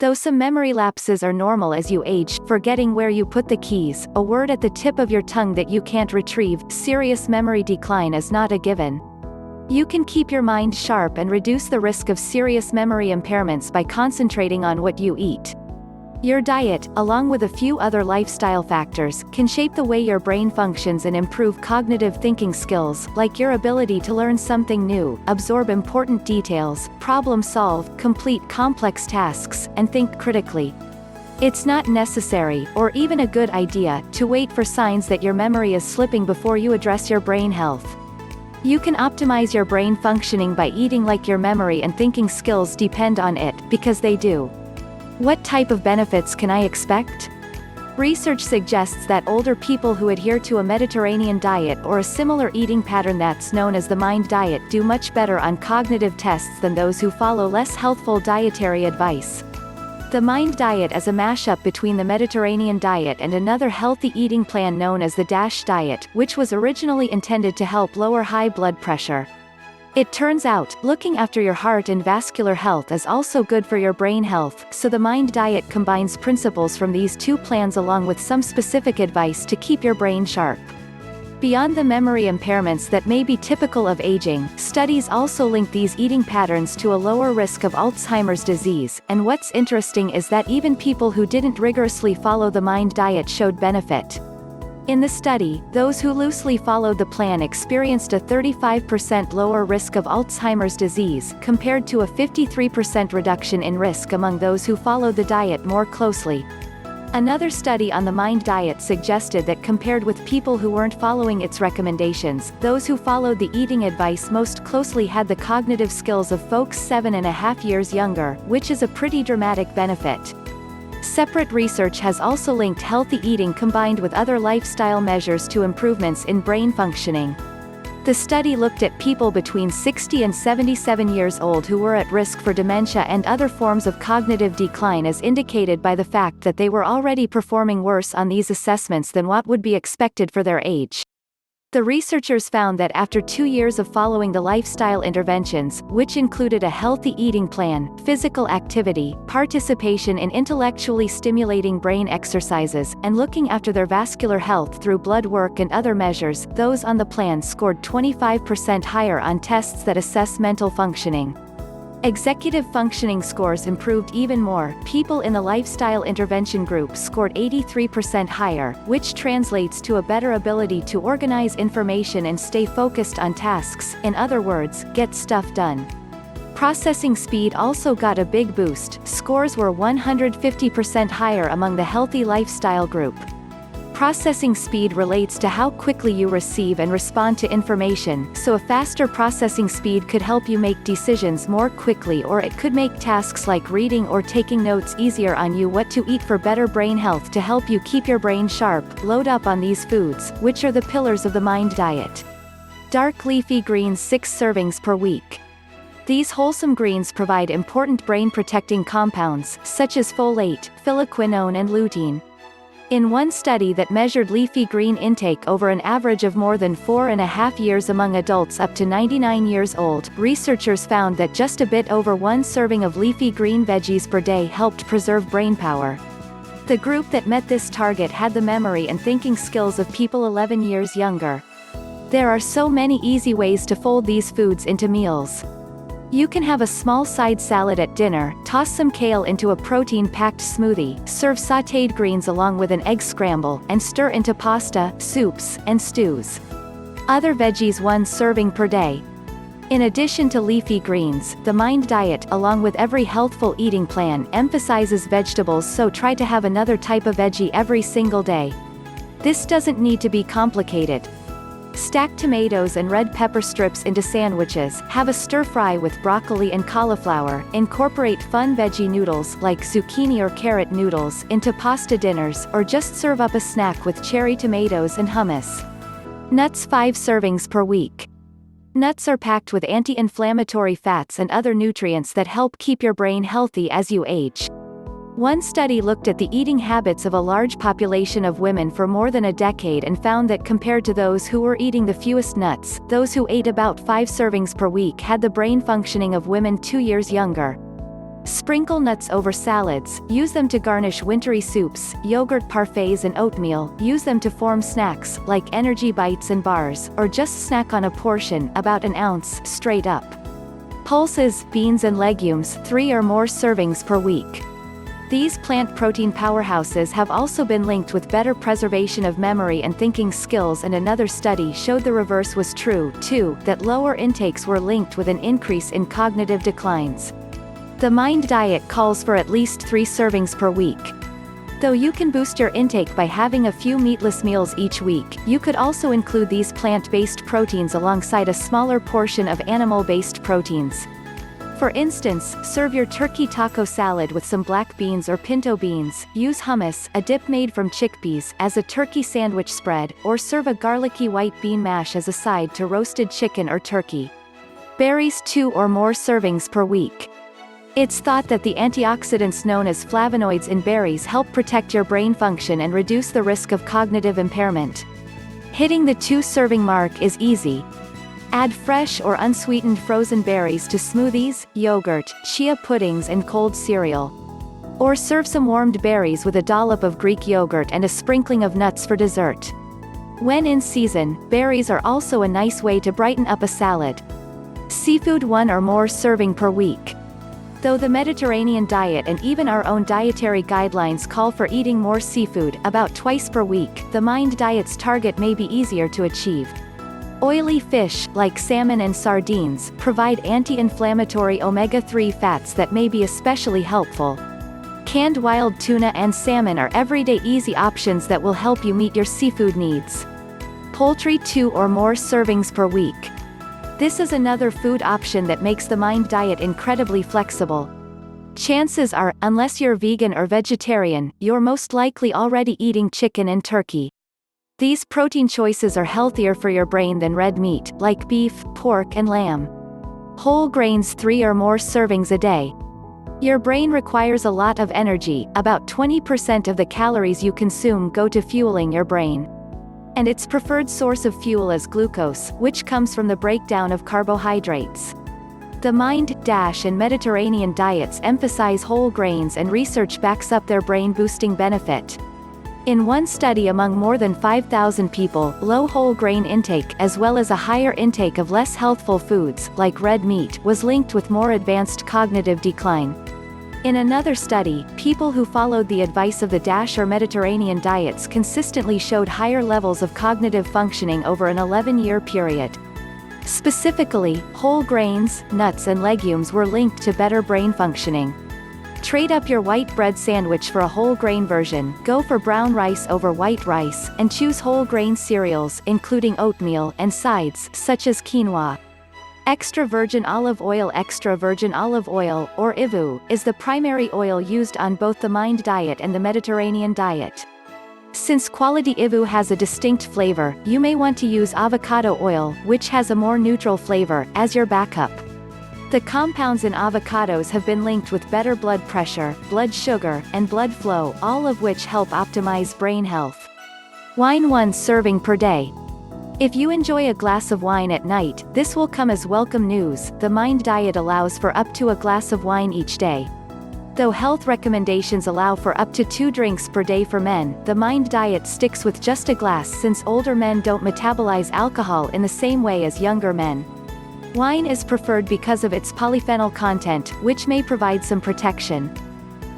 Though some memory lapses are normal as you age, forgetting where you put the keys, a word at the tip of your tongue that you can't retrieve, serious memory decline is not a given. You can keep your mind sharp and reduce the risk of serious memory impairments by concentrating on what you eat. Your diet, along with a few other lifestyle factors, can shape the way your brain functions and improve cognitive thinking skills, like your ability to learn something new, absorb important details, problem solve, complete complex tasks, and think critically. It's not necessary, or even a good idea, to wait for signs that your memory is slipping before you address your brain health. You can optimize your brain functioning by eating like your memory and thinking skills depend on it, because they do. What type of benefits can I expect? Research suggests that older people who adhere to a Mediterranean diet or a similar eating pattern that's known as the MIND diet do much better on cognitive tests than those who follow less healthful dietary advice. The MIND diet is a mashup between the Mediterranean diet and another healthy eating plan known as the DASH diet, which was originally intended to help lower high blood pressure. It turns out, looking after your heart and vascular health is also good for your brain health, so the MIND diet combines principles from these two plans along with some specific advice to keep your brain sharp. Beyond the memory impairments that may be typical of aging, studies also link these eating patterns to a lower risk of Alzheimer's disease, and what's interesting is that even people who didn't rigorously follow the MIND diet showed benefit. In the study, those who loosely followed the plan experienced a 35% lower risk of Alzheimer's disease, compared to a 53% reduction in risk among those who followed the diet more closely. Another study on the MIND diet suggested that compared with people who weren't following its recommendations, those who followed the eating advice most closely had the cognitive skills of folks 7.5 years younger, which is a pretty dramatic benefit. Separate research has also linked healthy eating combined with other lifestyle measures to improvements in brain functioning. The study looked at people between 60 and 77 years old who were at risk for dementia and other forms of cognitive decline as indicated by the fact that they were already performing worse on these assessments than what would be expected for their age. The researchers found that after 2 years of following the lifestyle interventions, which included a healthy eating plan, physical activity, participation in intellectually stimulating brain exercises, and looking after their vascular health through blood work and other measures, those on the plan scored 25% higher on tests that assess mental functioning. Executive functioning scores improved even more. People in the lifestyle intervention group scored 83% higher, which translates to a better ability to organize information and stay focused on tasks, in other words, get stuff done. Processing speed also got a big boost. Scores were 150% higher among the healthy lifestyle group. Processing speed relates to how quickly you receive and respond to information, so a faster processing speed could help you make decisions more quickly, or it could make tasks like reading or taking notes easier on you. What to eat for better brain health? To help you keep your brain sharp, load up on these foods, which are the pillars of the MIND diet. Dark leafy greens, 6 servings per week. These wholesome greens provide important brain-protecting compounds, such as folate, phylloquinone and lutein. In one study that measured leafy green intake over an average of more than 4.5 years among adults up to 99 years old, researchers found that just a bit over 1 serving of leafy green veggies per day helped preserve brain power. The group that met this target had the memory and thinking skills of people 11 years younger. There are so many easy ways to fold these foods into meals. You can have a small side salad at dinner, toss some kale into a protein-packed smoothie, serve sautéed greens along with an egg scramble, and stir into pasta, soups, and stews. Other veggies, 1 serving per day. In addition to leafy greens, the MIND diet, along with every healthful eating plan, emphasizes vegetables, so try to have another type of veggie every single day. This doesn't need to be complicated. Stack tomatoes and red pepper strips into sandwiches, have a stir-fry with broccoli and cauliflower, incorporate fun veggie noodles like zucchini or carrot noodles into pasta dinners, or just serve up a snack with cherry tomatoes and hummus. Nuts, 5 servings per week. Nuts are packed with anti-inflammatory fats and other nutrients that help keep your brain healthy as you age. One study looked at the eating habits of a large population of women for more than a decade and found that compared to those who were eating the fewest nuts, those who ate about 5 servings per week had the brain functioning of women 2 years younger. Sprinkle nuts over salads, use them to garnish wintry soups, yogurt parfaits and oatmeal, use them to form snacks, like energy bites and bars, or just snack on a portion, about an ounce, straight up. Pulses, beans and legumes, 3 or more servings per week. These plant protein powerhouses have also been linked with better preservation of memory and thinking skills, and another study showed the reverse was true, too, that lower intakes were linked with an increase in cognitive declines. The MIND diet calls for at least 3 servings per week. Though you can boost your intake by having a few meatless meals each week, you could also include these plant-based proteins alongside a smaller portion of animal-based proteins. For instance, serve your turkey taco salad with some black beans or pinto beans, use hummus, a dip made from chickpeas, as a turkey sandwich spread, or serve a garlicky white bean mash as a side to roasted chicken or turkey. Berries, 2 or more servings per week. It's thought that the antioxidants known as flavonoids in berries help protect your brain function and reduce the risk of cognitive impairment. Hitting the 2-serving mark is easy. Add fresh or unsweetened frozen berries to smoothies, yogurt, chia puddings and cold cereal. Or serve some warmed berries with a dollop of Greek yogurt and a sprinkling of nuts for dessert. When in season, berries are also a nice way to brighten up a salad. Seafood, 1 or more serving per week. Though the Mediterranean diet and even our own dietary guidelines call for eating more seafood, about twice per week, the MIND diet's target may be easier to achieve. Oily fish, like salmon and sardines, provide anti-inflammatory omega-3 fats that may be especially helpful. Canned wild tuna and salmon are everyday easy options that will help you meet your seafood needs. Poultry, 2 or more servings per week. This is another food option that makes the MIND diet incredibly flexible. Chances are, unless you're vegan or vegetarian, you're most likely already eating chicken and turkey. These protein choices are healthier for your brain than red meat, like beef, pork and lamb. Whole grains, 3 or more servings a day. Your brain requires a lot of energy, about 20% of the calories you consume go to fueling your brain. And its preferred source of fuel is glucose, which comes from the breakdown of carbohydrates. The MIND, and Mediterranean diets emphasize whole grains, and research backs up their brain-boosting benefit. In one study among more than 5,000 people, low whole grain intake, as well as a higher intake of less healthful foods, like red meat, was linked with more advanced cognitive decline. In another study, people who followed the advice of the or Mediterranean diets consistently showed higher levels of cognitive functioning over an 11-year period. Specifically, whole grains, nuts and legumes were linked to better brain functioning. Trade up your white bread sandwich for a whole grain version, go for brown rice over white rice, and choose whole grain cereals, including oatmeal, and sides, such as quinoa. Extra virgin olive oil, or IVU, is the primary oil used on both the MIND diet and the Mediterranean diet. Since quality IVU has a distinct flavor, you may want to use avocado oil, which has a more neutral flavor, as your backup. The compounds in avocados have been linked with better blood pressure, blood sugar, and blood flow, all of which help optimize brain health. Wine, 1 serving per day. If you enjoy a glass of wine at night, this will come as welcome news. The MIND diet allows for up to a glass of wine each day. Though health recommendations allow for up to 2 drinks per day for men, the MIND diet sticks with just a glass since older men don't metabolize alcohol in the same way as younger men. Wine is preferred because of its polyphenol content, which may provide some protection.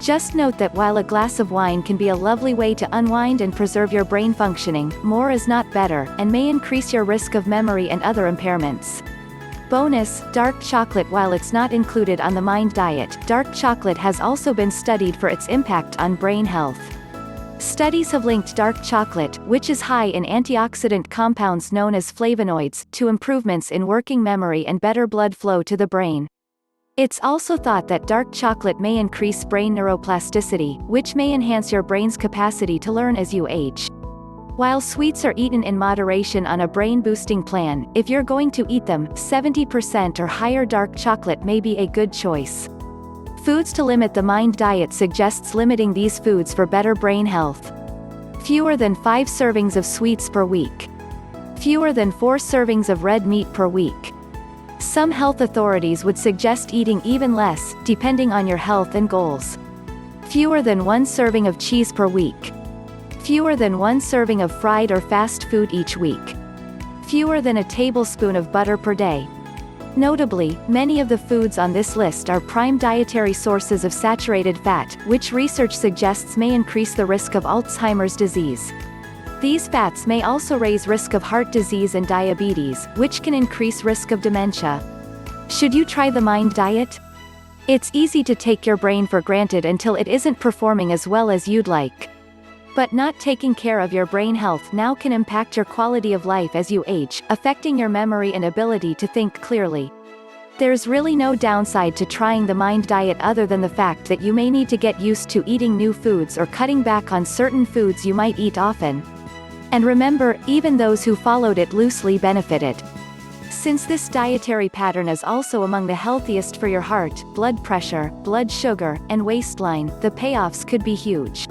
Just note that while a glass of wine can be a lovely way to unwind and preserve your brain functioning, more is not better, and may increase your risk of memory and other impairments. Bonus, dark chocolate. While it's not included on the MIND diet, dark chocolate has also been studied for its impact on brain health. Studies have linked dark chocolate, which is high in antioxidant compounds known as flavonoids, to improvements in working memory and better blood flow to the brain. It's also thought that dark chocolate may increase brain neuroplasticity, which may enhance your brain's capacity to learn as you age. While sweets are eaten in moderation on a brain-boosting plan, if you're going to eat them, 70% or higher dark chocolate may be a good choice. Foods to limit. The MIND diet suggests limiting these foods for better brain health. Fewer than 5 servings of sweets per week. Fewer than 4 servings of red meat per week. Some health authorities would suggest eating even less, depending on your health and goals. Fewer than 1 serving of cheese per week. Fewer than 1 serving of fried or fast food each week. Fewer than a tablespoon of butter per day. Notably, many of the foods on this list are prime dietary sources of saturated fat, which research suggests may increase the risk of Alzheimer's disease. These fats may also raise risk of heart disease and diabetes, which can increase risk of dementia. Should you try the Mind Diet? It's easy to take your brain for granted until it isn't performing as well as you'd like. But not taking care of your brain health now can impact your quality of life as you age, affecting your memory and ability to think clearly. There's really no downside to trying the Mind Diet other than the fact that you may need to get used to eating new foods or cutting back on certain foods you might eat often. And remember, even those who followed it loosely benefited. Since this dietary pattern is also among the healthiest for your heart, blood pressure, blood sugar, and waistline, the payoffs could be huge.